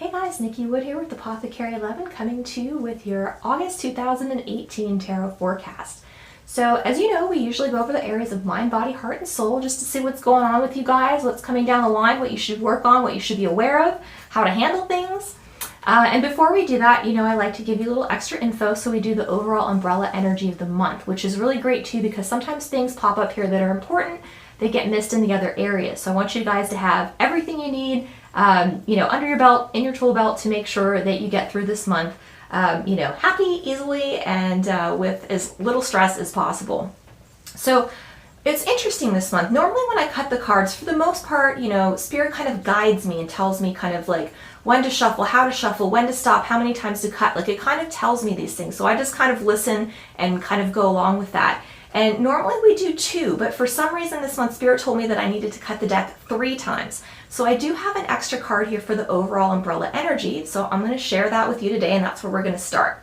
Hey guys, Nikki Wood here with Apothecary 11 coming to you with your August 2018 tarot forecast. So as you know, we usually go over the areas of mind, body, heart, and soul just to see what's going on with you guys, what's coming down the line, what you should work on, what you should be aware of, how to handle things. And before we do that, I like to give you a little extra info, so we do the overall umbrella energy of the month, which is really great too because sometimes things pop up here that are important, they get missed in the other areas. So I want you guys to have everything you need under your belt, in your tool belt to make sure that you get through this month, happy, easily, and with as little stress as possible. So it's interesting this month. Normally when I cut the cards, for the most part, Spirit kind of guides me and tells me kind of like when to shuffle, how to shuffle, when to stop, how many times to cut. Like it kind of tells me these things. So I just kind of listen and kind of go along with that. And normally we do 2, but for some reason this month Spirit told me that I needed to cut the deck 3 times. So I do have an extra card here for the overall umbrella energy, so I'm going to share that with you today, and that's where we're going to start.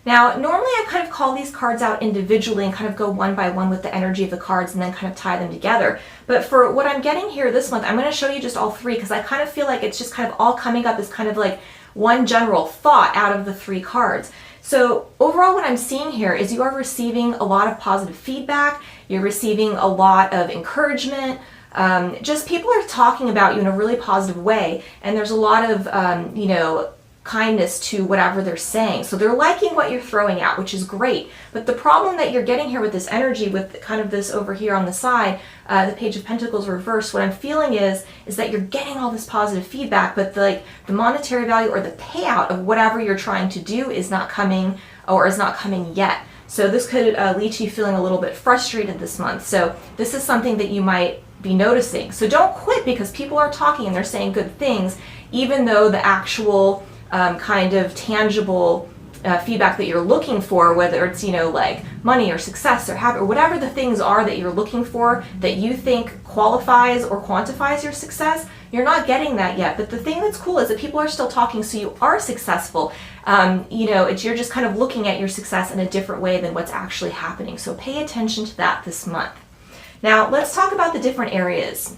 Now, normally I kind of call these cards out individually and kind of go one by one with the energy of the cards and then kind of tie them together. But for what I'm getting here this month, I'm going to show you just all 3 because I kind of feel like it's just kind of all coming up as kind of like one general thought out of the 3 cards. So overall what I'm seeing here is you are receiving a lot of positive feedback, you're receiving a lot of encouragement, just people are talking about you in a really positive way, and there's a lot of, kindness to whatever they're saying. So they're liking what you're throwing out, which is great. But the problem that you're getting here with this energy, with kind of this over here on the side, the Page of Pentacles reversed, what I'm feeling is that you're getting all this positive feedback, but the monetary value or the payout of whatever you're trying to do is not coming, or is not coming yet. So this could lead to you feeling a little bit frustrated this month. So this is something that you might be noticing. So don't quit because people are talking and they're saying good things, even though the actual kind of tangible feedback that you're looking for, whether it's like money or success or happy or whatever the things are that you're looking for that you think qualifies or quantifies your success, you're not getting that yet. But the thing that's cool is that people are still talking, so you are successful. You're just kind of looking at your success in a different way than what's actually happening. So pay attention to that this month. Now let's talk about the different areas.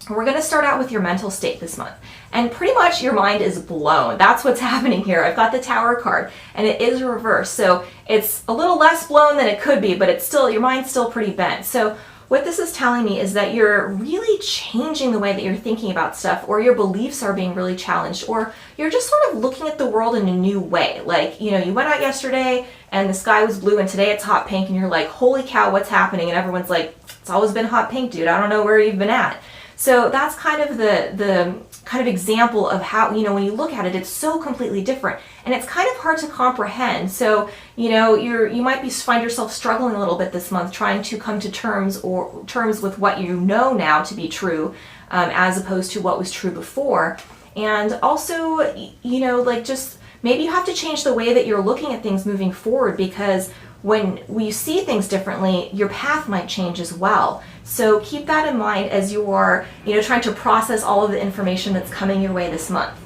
We're going to start out with your mental state this month. And pretty much your mind is blown. That's what's happening here. I've got the Tower card and it is reversed. So it's a little less blown than it could be, but it's still, your mind's still pretty bent. So what this is telling me is that you're really changing the way that you're thinking about stuff, or your beliefs are being really challenged, or you're just sort of looking at the world in a new way. Like, you went out yesterday and the sky was blue and today it's hot pink and you're like, holy cow, what's happening? And everyone's like, it's always been hot pink, dude. I don't know where you've been at. So that's kind of the kind of example of how, when you look at it, it's so completely different and it's kind of hard to comprehend. So, you might find yourself struggling a little bit this month trying to come to terms with what you know now to be true, as opposed to what was true before. And also, just maybe you have to change the way that you're looking at things moving forward, because when we see things differently, your path might change as well. So keep that in mind as you are, trying to process all of the information that's coming your way this month.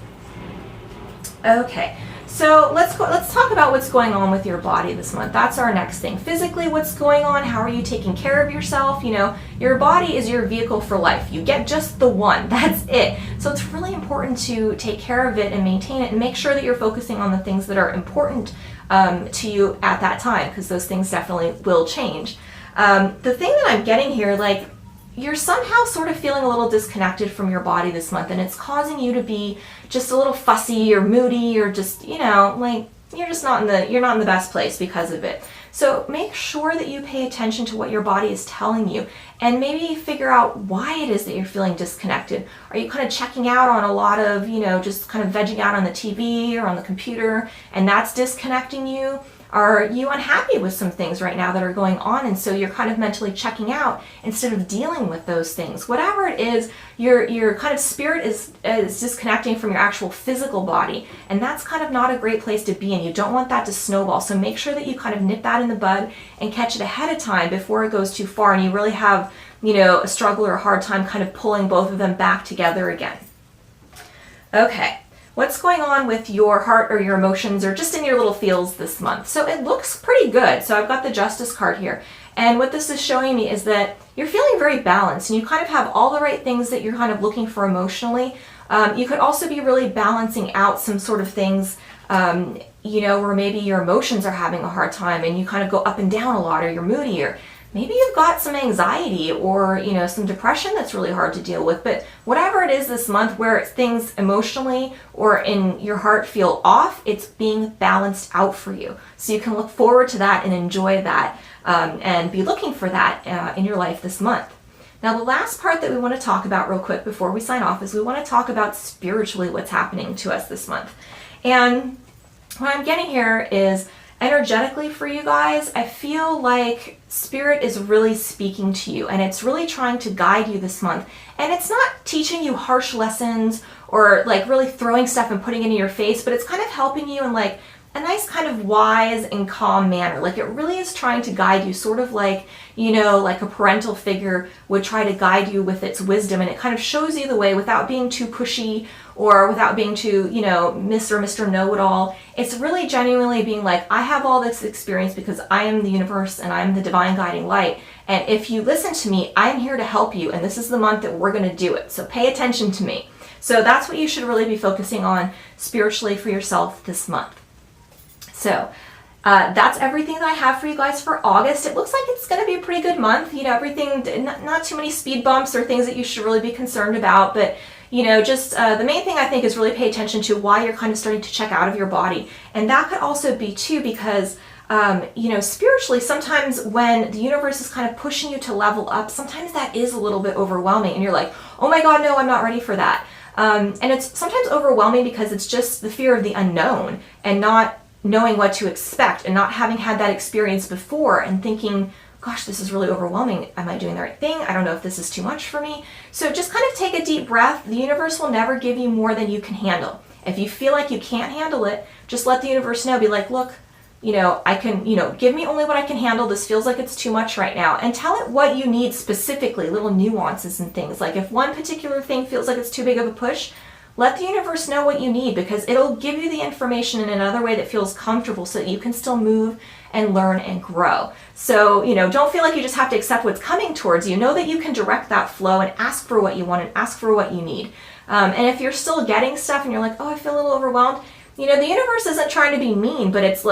Okay, so let's talk about what's going on with your body this month. That's our next thing. Physically, what's going on? How are you taking care of yourself? Your body is your vehicle for life. You get just the one. That's it. So it's really important to take care of it and maintain it and make sure that you're focusing on the things that are important to you at that time, because those things definitely will change. The thing that I'm getting here, you're somehow sort of feeling a little disconnected from your body this month, and it's causing you to be just a little fussy or moody, or just, you're not in the best place because of it. So make sure that you pay attention to what your body is telling you, and maybe figure out why it is that you're feeling disconnected. Are you kind of checking out on a lot of, just kind of vegging out on the TV or on the computer, and that's disconnecting you? Are you unhappy with some things right now that are going on, and so you're kind of mentally checking out instead of dealing with those things? Whatever it is, your kind of spirit is disconnecting from your actual physical body, and that's kind of not a great place to be in. You don't want that to snowball, so make sure that you kind of nip that in the bud and catch it ahead of time before it goes too far and you really have, a struggle or a hard time kind of pulling both of them back together again. Okay. what's going on with your heart or your emotions or just in your little feels this month. So it looks pretty good. So I've got the Justice card here. And what this is showing me is that you're feeling very balanced and you kind of have all the right things that you're kind of looking for emotionally. You could also be really balancing out some sort of things, you know, where maybe your emotions are having a hard time and you kind of go up and down a lot, or you're moodier. Maybe you've got some anxiety or, you know, some depression that's really hard to deal with. But whatever it is this month where things emotionally or in your heart feel off, it's being balanced out for you. So you can look forward to that and enjoy that, and be looking for that in your life this month. Now, the last part that we want to talk about real quick before we sign off is we want to talk about spiritually what's happening to us this month. And what I'm getting here is energetically for you guys, I feel like Spirit is really speaking to you and it's really trying to guide you this month. And it's not teaching you harsh lessons or like really throwing stuff and putting it in your face, but it's kind of helping you in like a nice kind of wise and calm manner. Like it really is trying to guide you, sort of like, you know, like a parental figure would try to guide you with its wisdom, and it kind of shows you the way without being too pushy or without being too, you know, Mr. Know-it-all. It's really genuinely being like, I have all this experience because I am the universe and I'm the divine guiding light. And if you listen to me, I'm here to help you. And this is the month that we're going to do it. So pay attention to me. So that's what you should really be focusing on spiritually for yourself this month. So that's everything that I have for you guys for August. It looks like it's going to be a pretty good month. You know, everything, not too many speed bumps or things that you should really be concerned about. But, you know, just the main thing I think is really pay attention to why you're kind of starting to check out of your body. And that could also be too because, you know, spiritually, sometimes when the universe is kind of pushing you to level up, sometimes that is a little bit overwhelming. And you're like, oh my God, no, I'm not ready for that. And it's sometimes overwhelming because it's just the fear of the unknown and not knowing what to expect and not having had that experience before and thinking, gosh, this is really overwhelming. Am I doing the right thing? I don't know if this is too much for me. So just kind of take a deep breath. The universe will never give you more than you can handle. If you feel like you can't handle it, just let the universe know. Be like, look, you know, I can, you know, give me only what I can handle. This feels like it's too much right now. And tell it what you need specifically, little nuances and things. Like if one particular thing feels like it's too big of a push, let the universe know what you need, because it'll give you the information in another way that feels comfortable so that you can still move and learn and grow. So, you know, don't feel like you just have to accept what's coming towards you. Know that you can direct that flow and ask for what you want and ask for what you need. And if you're still getting stuff and you're like, oh, I feel a little overwhelmed, you know, the universe isn't trying to be mean, but it's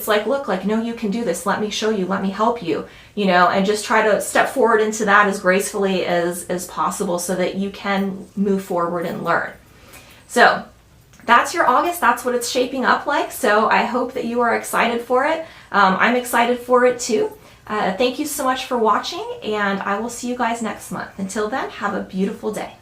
like, look, like, no, you can do this. Let me show you. Let me help you, you know, and just try to step forward into that as gracefully as possible so that you can move forward and learn. So that's your August. That's what it's shaping up like. So I hope that you are excited for it. I'm excited for it too. Thank you so much for watching, and I will see you guys next month. Until then, have a beautiful day.